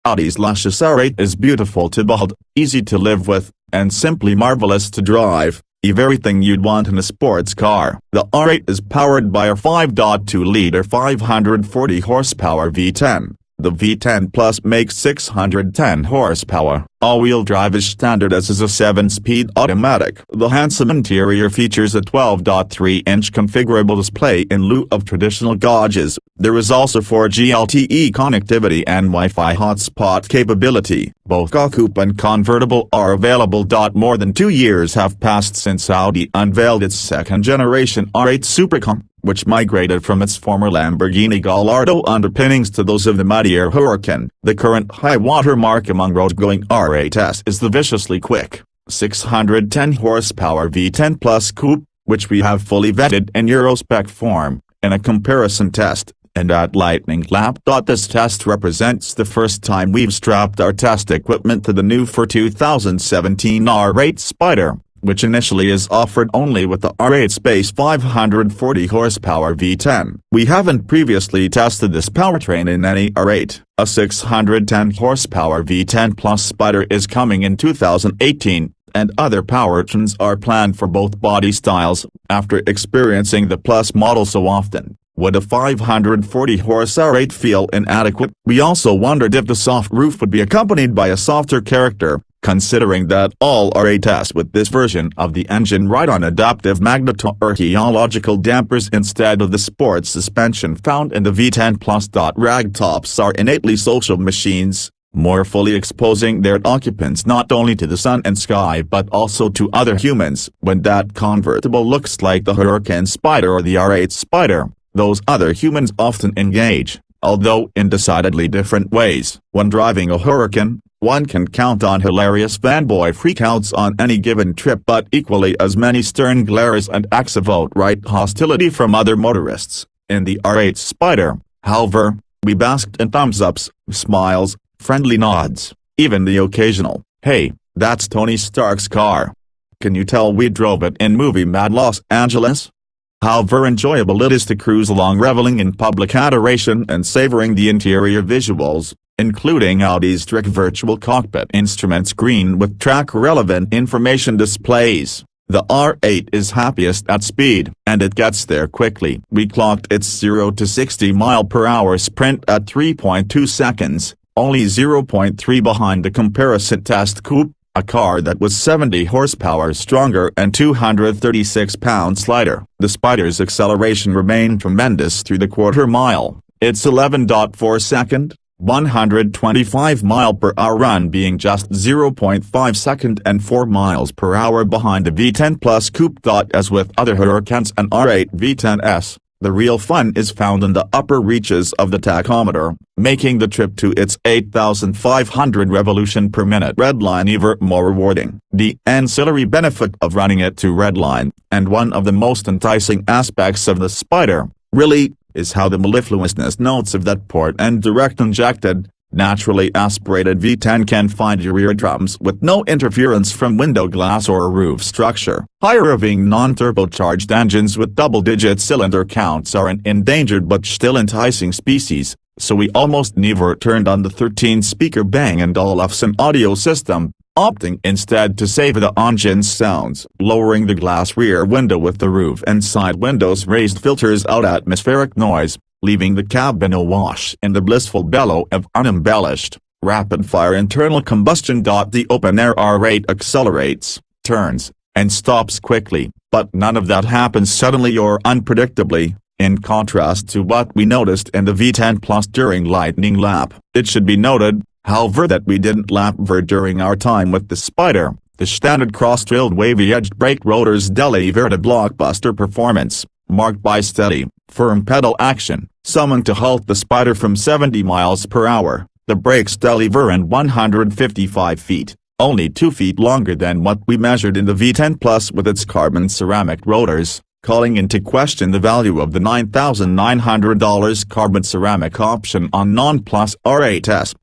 Audi's luscious R8 is beautiful to behold, easy to live with, and simply marvelous to drive. Everything you'd want in a sports car. The R8 is powered by a 5.2-liter 540 horsepower V10. The V10 Plus makes 610 horsepower. All-wheel drive is standard as is a 7-speed automatic. The handsome interior features a 12.3-inch configurable display in lieu of traditional gauges. There is also 4G LTE connectivity and Wi-Fi hotspot capability. Both coupe and convertible are available. More than 2 years have passed since Audi unveiled its second-generation R8 Supercomp, which migrated from its former Lamborghini Gallardo underpinnings to those of the mightier Huracan. The current high-water mark among road-going R8s is the viciously quick, 610 horsepower V10 Plus Coupe, which we have fully vetted in Euro-spec form, in a comparison test, and at lightning lap. This test represents the first time we've strapped our test equipment to the new for 2017 R8 Spyder, which initially is offered only with the R8 Space 540 horsepower V10. We haven't previously tested this powertrain in any R8. A 610 horsepower V10 Plus Spyder is coming in 2018, and other powertrains are planned for both body styles. After experiencing the Plus model so often, would a 540 horse R8 feel inadequate? We also wondered if the soft roof would be accompanied by a softer character, considering that all R8s with this version of the engine ride on adaptive magneto-archaeological dampers instead of the sports suspension found in the V10 Plus. Ragtops are innately social machines, more fully exposing their occupants not only to the sun and sky but also to other humans. When that convertible looks like the Huracan Spyder or the R8 Spyder, those other humans often engage, although in decidedly different ways. When driving a Huracan, one can count on hilarious fanboy freakouts on any given trip, but equally as many stern glares and acts of outright hostility from other motorists. In the R8 Spyder, however, we basked in thumbs-ups, smiles, friendly nods, even the occasional, "Hey, that's Tony Stark's car. Can you tell we drove it in movie Mad Los Angeles?" However enjoyable it is to cruise along reveling in public adoration and savoring the interior visuals, including Audi's trick virtual cockpit instrument screen with track-relevant information displays. The R8 is happiest at speed, and it gets there quickly. We clocked its 0 to 60 mph sprint at 3.2 seconds, only 0.3 behind the comparison test coupe, a car that was 70 horsepower stronger and 236 pounds lighter. The Spyder's acceleration remained tremendous through the quarter mile, its 11.4 second, 125 mph run being just 0.5 second and 4 mph behind the V10 Plus Coupe. As with other Huracans and R8 V10s, the real fun is found in the upper reaches of the tachometer, making the trip to its 8,500 revolution per minute redline even more rewarding. The ancillary benefit of running it to redline, and one of the most enticing aspects of the Spyder, really, is how the mellifluousness notes of that port and direct injected, naturally aspirated V10 can find your eardrums with no interference from window glass or roof structure. High-revving non-turbocharged engines with double-digit cylinder counts are an endangered but still enticing species, so we almost never turned on the 13-speaker Bang & Olufsen audio system, opting instead to save the engine's sounds. Lowering the glass rear window with the roof and side windows raised filters out atmospheric noise, leaving the cabin awash in the blissful bellow of unembellished, rapid-fire internal combustion. The open-air R8 accelerates, turns, and stops quickly, but none of that happens suddenly or unpredictably, in contrast to what we noticed in the V10 Plus during lightning lap. It should be noted, however, that we didn't lap ver during our time with the Spyder. The standard cross-drilled wavy-edged brake rotors delivered a blockbuster performance, marked by steady, firm pedal action, summoned to halt the Spyder from 70 mph. The brakes deliver in 155 feet, only 2 feet longer than what we measured in the V10 Plus with its carbon ceramic rotors, calling into question the value of the $9,900 carbon ceramic option on non-Plus R8s.